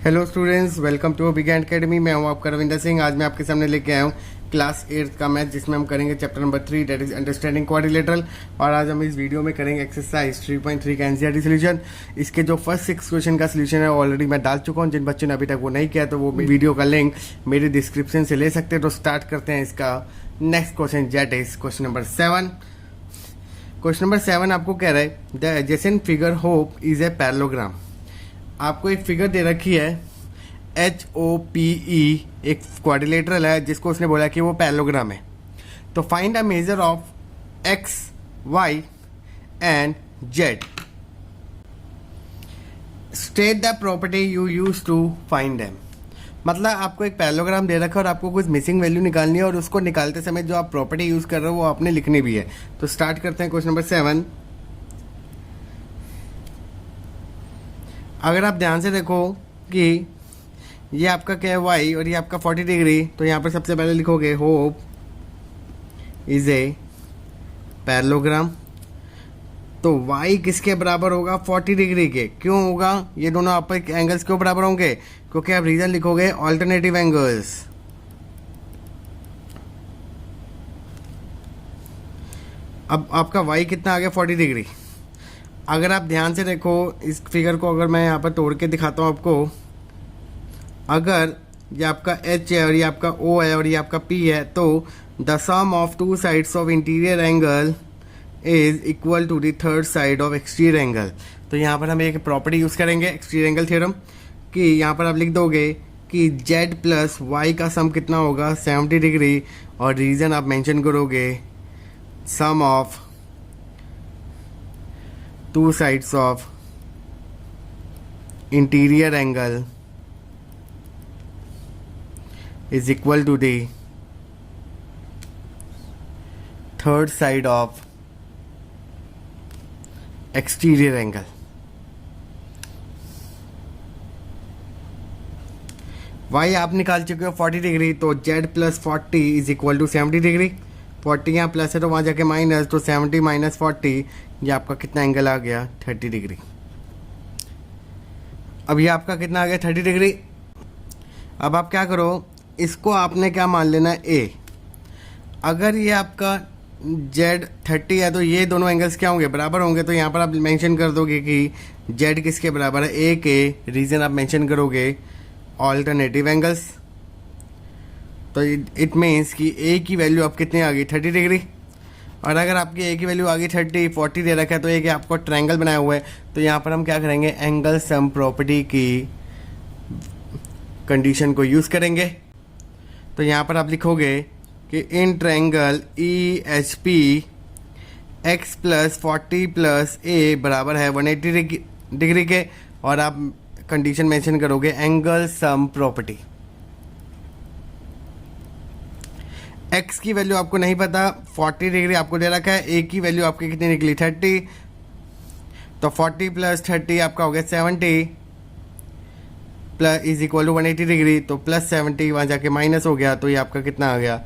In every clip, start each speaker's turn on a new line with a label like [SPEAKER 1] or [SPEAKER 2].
[SPEAKER 1] Hello students, welcome to big academy. मैं हूं आपका रविंदर सिंह। आज मैं आपके सामने लेके आया हूं क्लास 8 का मैथ, जिसमें हम करेंगे chapter number 3, that is understanding quadrilateral. और आज हम इस वीडियो में करेंगे एक्सरसाइज 3.3 का एनसीईआरटी सोल्यूशन। इसके जो फर्स्ट 6 क्वेश्चन का सोल्यूशन है ऑलरेडी मैं डाल चुका हूं। जिन बच्चों ने अभी तक वो नहीं किया तो वो वीडियो का लिंक मेरे डिस्क्रिप्शन से ले सकते हैं। तो स्टार्ट करते हैं इसका next question, that is question number 7। Question number 7 आपको कह रहा है the adjacent figure hope is a parallelogram. आपको एक फिगर दे रखी है HOPE, एक क्वाड्रिलेटरल है जिसको उसने बोला कि वो पैरेललोग्राम है। तो find a measure of x, y and z। State the property you use to find them. मतलब आपको एक पैरेललोग्राम दे रखा है और आपको कुछ मिसिंग वैल्यू निकालनी है, और उसको निकालते समय जो आप प्रॉपर्टी यूज कर रहे हो वो आपने लिखनी भी है। तो स्टार्ट करते हैं क्वेश्चन नंबर 7। अगर आप ध्यान से देखो कि ये आपका क्या है y और ये आपका 40 डिग्री, तो यहाँ पर सबसे पहले लिखोगे होप इज ए पैरेललोग्राम। तो y किसके बराबर होगा? 40 डिग्री के। क्यों होगा? ये दोनों आपस एंगल्स क्यों बराबर होंगे? क्योंकि आप रीजन लिखोगे ऑल्टरनेटिव एंगल्स। अब आपका y कितना आ गया? 40 डिग्री। अगर आप ध्यान से देखो इस फिगर को, अगर मैं यहाँ पर तोड़ के दिखाता हूँ आपको, अगर ये आपका H है और ये आपका O है और ये आपका P है, तो the sum of two sides of interior angle is equal to the third side of exterior angle. तो यहाँ पर हम एक प्रॉपर्टी यूज करेंगे एक्सटीरियर एंगल थ्योरम कि यहाँ पर आप लिख दोगे कि Z प्लस Y का सम कितना होगा? 70 डिग्री। और रीजन आप मेंशन करोगे sum of two sides of interior angle is equal to the third side of exterior angle। y आप निकाल चुके हो 40 डिग्री, तो z plus 40 is equal to 70 degree. 40 यहाँ प्लस है तो वहाँ जाके माइनस, तो 70 माइनस 40, ये आपका कितना एंगल आ गया? 30 डिग्री। अब ये आपका कितना आ गया? 30 डिग्री। अब आप क्या करो, इसको आपने क्या मान लेना है? A। अगर ये आपका Z 30 है तो ये दोनों एंगल्स क्या होंगे? बराबर होंगे। तो यहाँ पर आप मेंशन कर दोगे कि Z किसके बराबर है? A के। रीजन आप मेंशन करोगे ऑल्टरनेटिव एंगल्स। तो इट मीन्स कि A की वैल्यू आप कितनी आ गई? 30 डिग्री। और अगर आपकी A की वैल्यू आ गई 30, 40 दे रखा है, तो एक आपको ट्रायंगल बनाया हुआ है, तो यहाँ पर हम क्या करेंगे? एंगल सम प्रॉपर्टी की कंडीशन को यूज़ करेंगे। तो यहाँ पर आप लिखोगे कि in triangle EHP x plus 40 plus A बराबर है 180 डिग्री के, और आप कंडीशन मेंशन करोगे एंगल सम प्रॉपर्टी। x की वैल्यू आपको नहीं पता, 40 डिग्री आपको दे रखा है। A की वैल्यू आपकी कितनी निकली? 30। तो 40 प्लस 30 आपका हो गया 70 plus is equal to 180 degree. तो प्लस 70 वहाँ जाके माइनस हो गया, तो ये आपका कितना आ गया?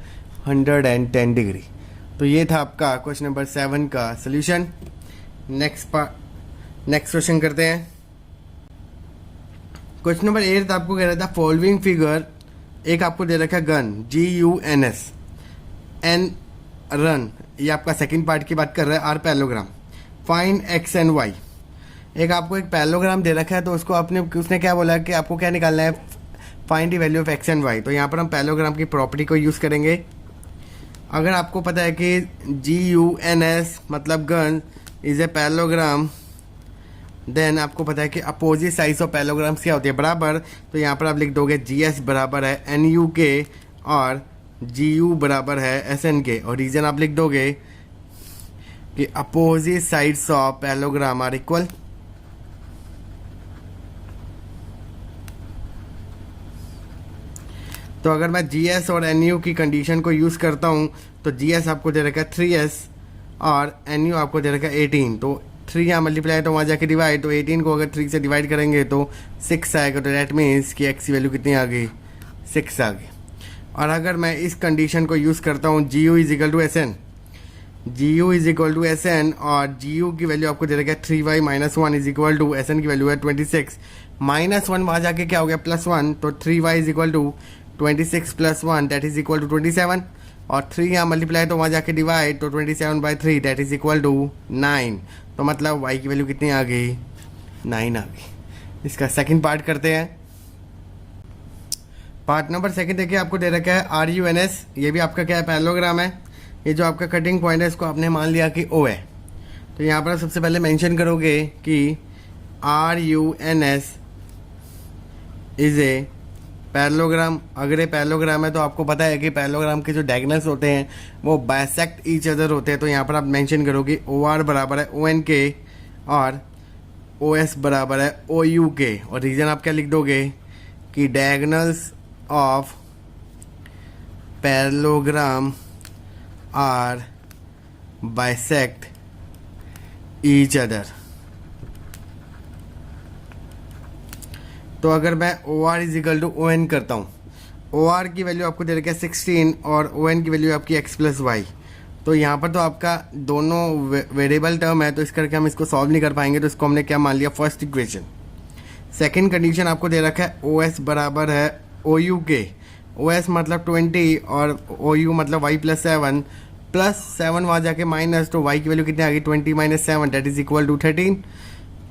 [SPEAKER 1] 110 डिग्री। तो ये था आपका क्वेश्चन नंबर 7 का सोल्यूशन। नेक्स्ट क्वेश्चन करते हैं। क्वेश्चन नंबर 8 आपको कह रहा था फॉलोइंग फिगर, एक आपको दे रखा है गन GUNS एन रन, ये आपका सेकेंड पार्ट की बात कर रहा है, are parallelogram. Find x and y। एक आपको एक पैरेललोग्राम दे रखा है, तो उसको उसने क्या बोला कि आपको क्या निकालना है? Find the value of x and y। तो यहाँ पर हम पैरेललोग्राम की प्रॉपर्टी को यूज़ करेंगे। अगर आपको पता है कि GUNS मतलब gun is a parallelogram, then आपको पता है कि अपोजिट साइड्स ऑफ पैरेललोग्राम्स क्या होती है? बराबर। तो यहाँ पर आप लिख दोगे GS बराबर है NU के और GU बराबर है SN के, और रीजन आप लिख दोगे कि opposite sides of parallelogram are equal. तो अगर मैं GS और NU की कंडीशन को यूज़ करता हूँ, तो GS आपको दे रखा है 3S और NU आपको दे रखा है 18। तो 3 यहाँ मल्टीप्लाई, तो वहाँ जाके डिवाइड, तो 18 को अगर 3 से डिवाइड करेंगे तो 6 आएगा। तो डैट मीन्स कि x की वैल्यू कितनी आ गई? 6 आ गई। और अगर मैं इस कंडीशन को यूज़ करता हूँ GU is equal to SN, GU is equal to SN, और GU की वैल्यू आपको दे रखा है 3y minus 1 is equal to SN की वैल्यू है 26 -1 वहाँ जाके क्या हो गया +1, तो 3y is equal to 26 + 1 that is equal to 27, और 3 यहाँ मल्टीप्लाई तो वहाँ जाके डिवाइड, तो 27/3 दैट इज इक्वल टू 9। तो मतलब y की वैल्यू कितनी आ गई, 9 आ गई। इसका सेकंड पार्ट करते हैं। पार्ट नंबर सेकंड देखिए, आपको दे रखा है RUNS, ये भी आपका क्या है, पैरेललोग्राम है। ये जो आपका कटिंग पॉइंट है इसको आपने मान लिया कि O है, तो यहाँ पर आप सबसे पहले मेंशन करोगे कि RUNS इज ए पैरेललोग्राम। अगर ये पैरेललोग्राम है तो आपको पता है कि पैरेललोग्राम के जो डायगोनल्स होते हैं वो बाइसेक्ट ईच अदर होते हैं, तो यहाँ पर आप मेंशन करोगे OR बराबर है ON के और OS बराबर है OU के, और रीजन आप क्या लिख दोगे कि diagonals of parallelogram are bisect each other. तो अगर मैं OR is equal to ON करता हूँ, OR की वैल्यू आपको दे रखी है 16 और ON की वैल्यू आपकी x + y, तो यहाँ पर तो आपका दोनों वेरिएबल टर्म है, तो इस करके हम इसको सॉल्व नहीं कर पाएंगे, तो इसको हमने क्या मान लिया, फर्स्ट इक्वेशन। सेकंड कंडीशन आपको दे रखा है OS बराबर है OU के, OS मतलब 20 और OU मतलब y + 7 +7 वहाँ जाके माइनस, तो y की वैल्यू कितनी आ गई, 20 - 7 दैट इज इक्वल टू 13।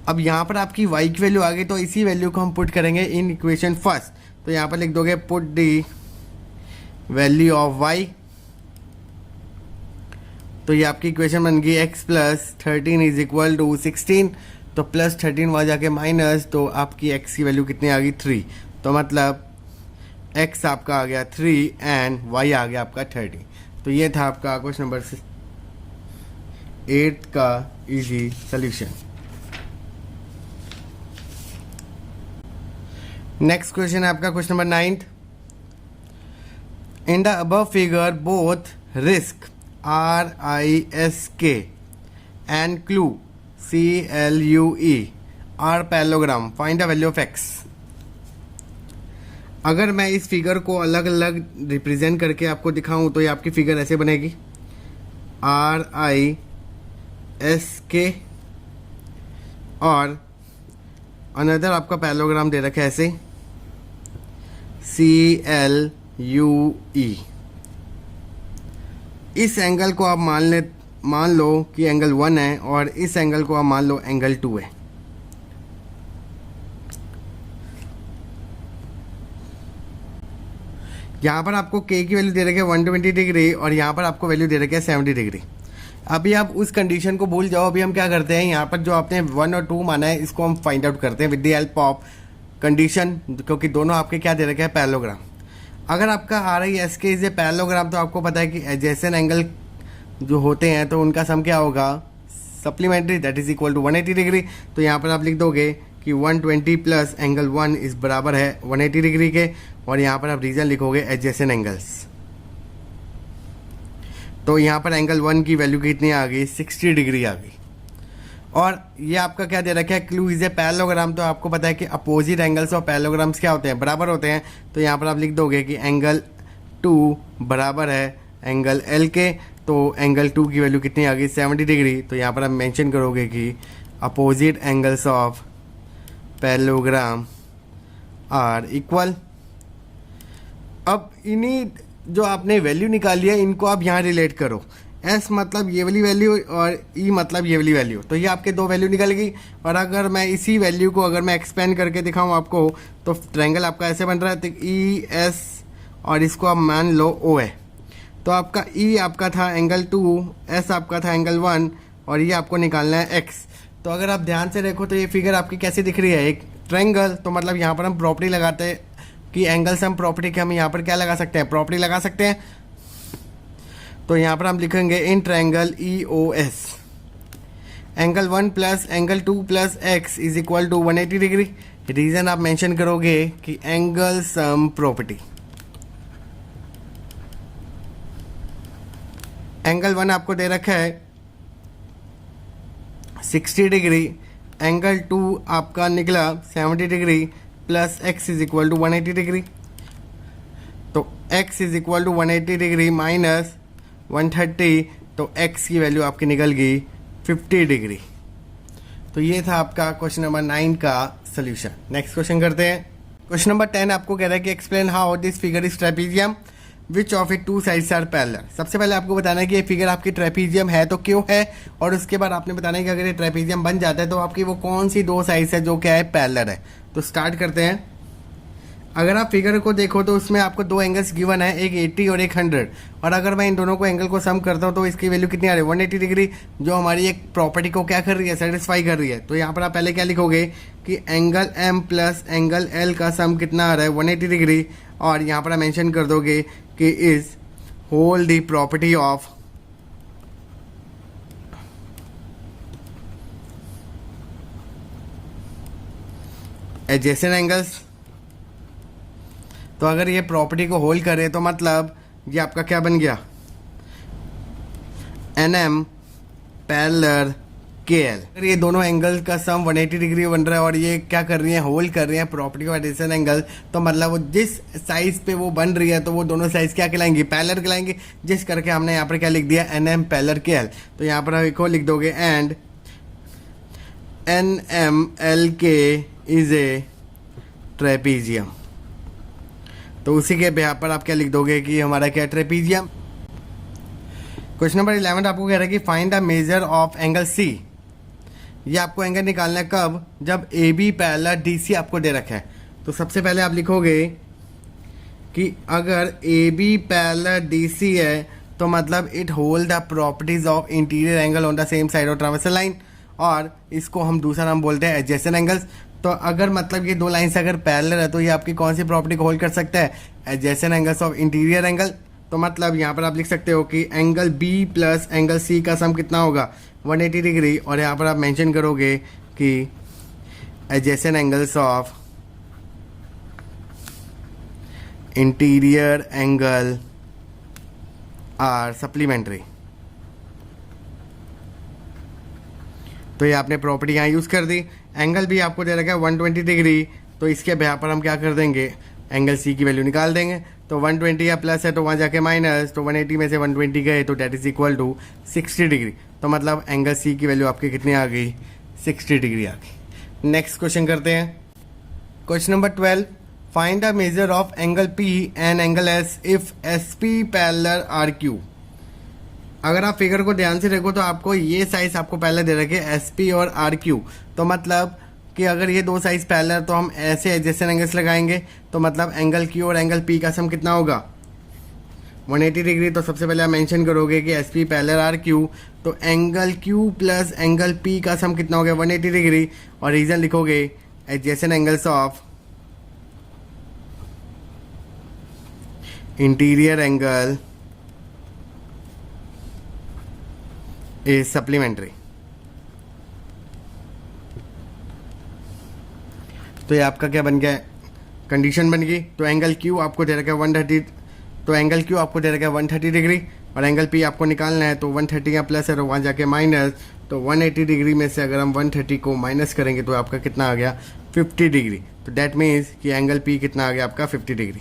[SPEAKER 1] अब यहाँ पर आपकी y की वैल्यू आ गई, तो इसी वैल्यू को हम पुट करेंगे इन इक्वेशन फर्स्ट। तो यहाँ पर लिख दोगे put the value of y, तो ये आपकी इक्वेशन बन गई x + 13 इज इक्वल टू 16, तो +13 वहाँ जाके माइनस, तो आपकी x की वैल्यू कितनी आ गई, 3। तो मतलब x आपका आ गया 3 एंड y आ गया आपका 30। तो ये था आपका क्वेश्चन नंबर 8 का इजी सोल्यूशन। नेक्स्ट क्वेश्चन है आपका question number 9। In the above figure both risk RISK and clue CLUE are parallelogram, find the value of x। अगर मैं इस फिगर को अलग अलग रिप्रेजेंट करके आपको दिखाऊं तो ये आपकी फिगर ऐसे बनेगी, RISK और अनदर आपका पैरेललोग्राम दे रखा है ऐसे CLUE। इस एंगल को आप मान लो कि एंगल 1 है और इस एंगल को आप मान लो एंगल 2 है। यहाँ पर आपको K की वैल्यू दे रखी है 120 डिग्री और यहाँ पर आपको वैल्यू दे रखी है 70 डिग्री। अभी आप उस कंडीशन को भूल जाओ, अभी हम क्या करते हैं, यहाँ पर जो आपने 1 और 2 माना है इसको हम फाइंड आउट करते हैं with the help of condition, क्योंकि दोनों आपके क्या दे रखे हैं, पैरेललोग्राम। अगर आपका RISK इज ए पैरेललोग्राम तो आपको पता है कि एडजेसेंट एंगल जो होते हैं तो उनका सम क्या होगा, supplementary, that is equal to 180 degree. तो यहाँ पर आप लिख दोगे कि 120 प्लस एंगल 1 इस बराबर है 180 डिग्री के, और यहाँ पर आप रीजन लिखोगे एडजेसेंट एंगल्स। तो यहाँ पर एंगल 1 की वैल्यू कितनी आ गई, 60 डिग्री आ गई। और ये आपका क्या दे रखा है, क्लू इज ए पैरेललोग्राम, तो आपको पता है कि अपोजिट एंगल्स और पैरेललोग्राम्स क्या होते हैं, बराबर होते हैं। तो यहाँ पर आप लिख दोगे कि एंगल 2 बराबर है एंगल L के, तो एंगल 2 की वैल्यू कितनी आ गई, 70 डिग्री। तो यहाँ पर आप मेंशन करोगे कि opposite angles of parallelogram are equal. अब इन्हीं जो आपने वैल्यू निकाली है इनको आप यहाँ रिलेट करो, S मतलब ये वाली वैल्यू और E मतलब ये वाली वैल्यू, तो ये आपके दो वैल्यू निकल गई। और अगर मैं इसी वैल्यू को अगर मैं एक्सपेंड करके दिखाऊं आपको, तो ट्रायंगल आपका ऐसे बन रहा है, तो ES और इसको आप मान लो O है। तो आपका E आपका था एंगल 2, S आपका था एंगल 1 और ये आपको निकालना है X। तो अगर आप ध्यान से देखो तो ये फिगर आपकी कैसी दिख रही है, एक ट्रायंगल। तो मतलब यहाँ पर हम प्रॉपर्टी लगाते हैं कि एंगल सम प्रॉपर्टी के हम यहाँ पर क्या लगा सकते हैं, प्रॉपर्टी लगा सकते हैं। तो यहाँ पर हम लिखेंगे in triangle EOS angle 1 plus angle 2 plus x is equal to 180 degree. Reason आप मेंशन करोगे कि एंगल सम प्रॉपर्टी। एंगल 1 आपको दे रखा है 60 डिग्री, एंगल 2 आपका निकला 70 degree plus x is equal to 180 degree. तो x is equal to 180 degree minus 130, तो x की वैल्यू आपकी निकल गई 50 डिग्री। तो ये था आपका क्वेश्चन नंबर 9 का सोल्यूशन। नेक्स्ट क्वेश्चन करते हैं। क्वेश्चन नंबर 10 आपको कह रहा है कि explain how this figure is trapezium which of it two sides are parallel. सबसे पहले आपको बताना है कि ये फिगर आपकी ट्रेपीजियम है तो क्यों है, और उसके बाद आपने बताना है कि अगर ये ट्रेपीजियम बन जाता है तो आपकी वो कौन सी दो साइड्स है जो क्या है पैरेलल है। तो स्टार्ट करते हैं। अगर आप फिगर को देखो तो उसमें आपको दो एंगल्स गिवन है, एक 80 और एक 100, और अगर मैं इन दोनों को एंगल को सम करता हूँ तो इसकी वैल्यू कितनी आ रही है 180 डिग्री, जो हमारी एक प्रॉपर्टी को क्या कर रही है सेटिस्फाई कर रही है। तो यहाँ पर आप पहले क्या लिखोगे कि angle M plus angle L का सम कितना आ रहा है 180 डिग्री, और यहाँ पर आप मेंशन कर दोगे कि is whole the property of adjacent angles. तो अगर ये प्रॉपर्टी को होल्ड करे तो मतलब ये आपका क्या बन गया एन एम पैरेलल के एल। अगर ये दोनों एंगल का सम 180 डिग्री बन रहा है और ये क्या कर रही है होल्ड कर रही है प्रॉपर्टी ऑफ एडजेसेंट एंगल, तो मतलब वो जिस साइज पे वो बन रही है तो वो दोनों साइज क्या कहलाएंगी पैरेलल कहलाएंगी, जिस करके हमने यहाँ पर क्या लिख दिया एन एम पैरेलल के एल। तो यहाँ पर एक और लिख दोगे एंड एन एम एल के इज ए ट्रेपीजियम। तो उसी के बिहार पर आप क्या लिख दोगे कि हमारा क्या ट्रेपीजियम। क्वेश्चन नंबर 11 आपको कह रहा है कि find the measure of angle C. ये आपको एंगल निकालना है कब, जब A B parallel D C आपको दे रखा है। तो सबसे पहले आप लिखोगे कि अगर A B parallel D C है तो मतलब it hold the properties of interior angle on the same side of transversal line, और इसको हम दूसरा नाम बोलते हैं एडजेसेंट एंगल्स। तो अगर मतलब ये दो लाइन्स अगर पैरेलल है तो ये आपकी कौन सी प्रॉपर्टी को होल्ड कर सकता है adjacent angles of interior angle. तो मतलब यहाँ पर आप लिख सकते हो कि angle B plus angle C का सम कितना होगा 180 डिग्री, और यहाँ पर आप मेंशन करोगे कि adjacent angles of interior angle are supplementary. तो ये आपने प्रॉपर्टी यहाँ यूज़ कर दी। एंगल भी आपको दे रखा है 120 डिग्री, तो इसके बिहार पर हम क्या कर देंगे एंगल सी की वैल्यू निकाल देंगे। तो 120 या प्लस है तो वहाँ जाके माइनस, तो 180 में से 120 गए तो that is equal to 60 degree. तो मतलब एंगल सी की वैल्यू आपकी कितनी आ गई 60 डिग्री आ गई। नेक्स्ट क्वेश्चन करते हैं। Question number 12 find the measure of angle P and angle S if S P parallel R Q. अगर आप फिगर को ध्यान से देखो तो आपको ये साइज आपको पहले दे रखे एस पी और आर क्यू। तो मतलब कि अगर ये दो साइज पैरेलल तो हम ऐसे एडजेसेंट एंगल्स लगाएंगे, तो मतलब एंगल क्यू और एंगल पी का सम कितना होगा 180 डिग्री। तो सबसे पहले आप मेंशन करोगे कि S P parallel R Q, तो angle Q plus angle P का सम कितना हो गया 180 डिग्री, और रीजन लिखोगे adjacent angles of interior angle is supplementary. तो ये आपका क्या बन गया कंडीशन बन गई। तो एंगल क्यू आपको दे रखा है 130, तो एंगल क्यू आपको दे रखा है 130 डिग्री, और एंगल पी आपको निकालना है। तो 130 का प्लस है तो वहाँ जाके माइनस, तो 180 डिग्री में से अगर हम 130 को माइनस करेंगे तो आपका कितना आ गया 50 डिग्री। तो दैट मीन्स कि एंगल पी कितना आ गया आपका 50 डिग्री।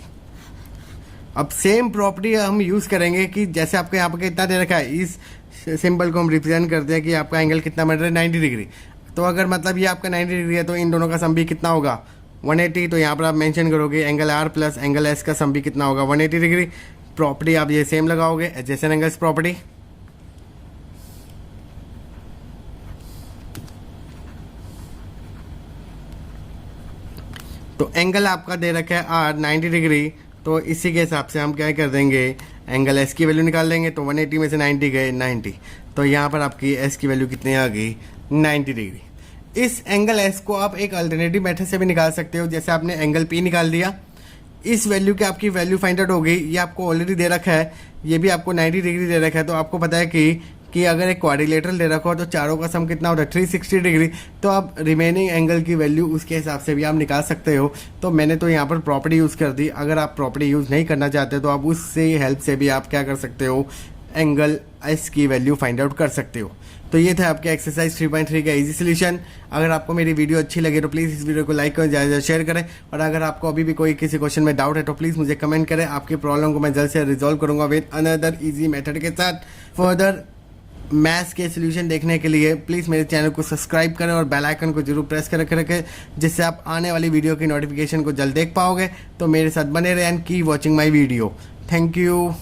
[SPEAKER 1] अब सेम प्रॉपर्टी हम यूज़ करेंगे कि जैसे आपको यहाँ पर कितना दे रखा है, इस सिंबल को हम रिप्रेजेंट करते हैं कि आपका एंगल कितना बन रहा है 90 डिग्री। तो अगर मतलब ये आपका 90 डिग्री है तो इन दोनों का सम भी कितना होगा 180। तो यहाँ पर आप मेंशन करोगे angle R plus angle S का सम भी कितना होगा 180 डिग्री। प्रॉपर्टी आप ये सेम लगाओगे एडजेसेंट एंगल्स प्रॉपर्टी। तो एंगल आपका दे रखा है आर 90 डिग्री, तो इसी के हिसाब से हम क्या कर देंगे एंगल एस की वैल्यू निकाल देंगे। तो 180 में से 90 गए 90, तो यहाँ पर आपकी एस की वैल्यू कितनी आ गई 90 डिग्री। इस एंगल एस को आप एक अल्टरनेटिव मेथड से भी निकाल सकते हो। जैसे आपने एंगल पी निकाल दिया, इस वैल्यू की आपकी वैल्यू फाइंड आउट हो गई। ये आपको ऑलरेडी दे रखा है, ये भी आपको 90 डिग्री दे रखा है। तो आपको पता है कि अगर एक क्वाड्रिलेटरल दे रखा हो तो चारों का सम कितना होता है 360 डिग्री। तो आप रिमेनिंग एंगल की वैल्यू उसके हिसाब से भी आप निकाल सकते हो। तो मैंने तो यहाँ पर प्रॉपर्टी यूज़ कर दी। अगर आप प्रॉपर्टी यूज़ नहीं करना चाहते तो आप उससे हेल्प से भी आप क्या कर सकते हो एंगल एस की वैल्यू फाइंड आउट कर सकते हो। तो ये था आपके एक्सरसाइज 3.3 का इजी सोल्यूशन। अगर आपको मेरी वीडियो अच्छी लगे तो प्लीज़ इस वीडियो को लाइक करें, ज़्यादा शेयर करें, और अगर आपको अभी भी कोई किसी क्वेश्चन में डाउट है तो प्लीज़ मुझे कमेंट करें। आपकी प्रॉब्लम को मैं जल्द से रिजॉल्व करूंगा विद अनदर इजी मेथड के साथ। फर्दर मैथ्स के सॉल्यूशन देखने के लिए प्लीज़ मेरे चैनल को सब्सक्राइब करें और बेल आइकन को जरूर प्रेस कर रखें, जिससे आप आने वाली वीडियो की नोटिफिकेशन को जल्द देख पाओगे। तो मेरे साथ बने रहें and keep watching my video. Thank you.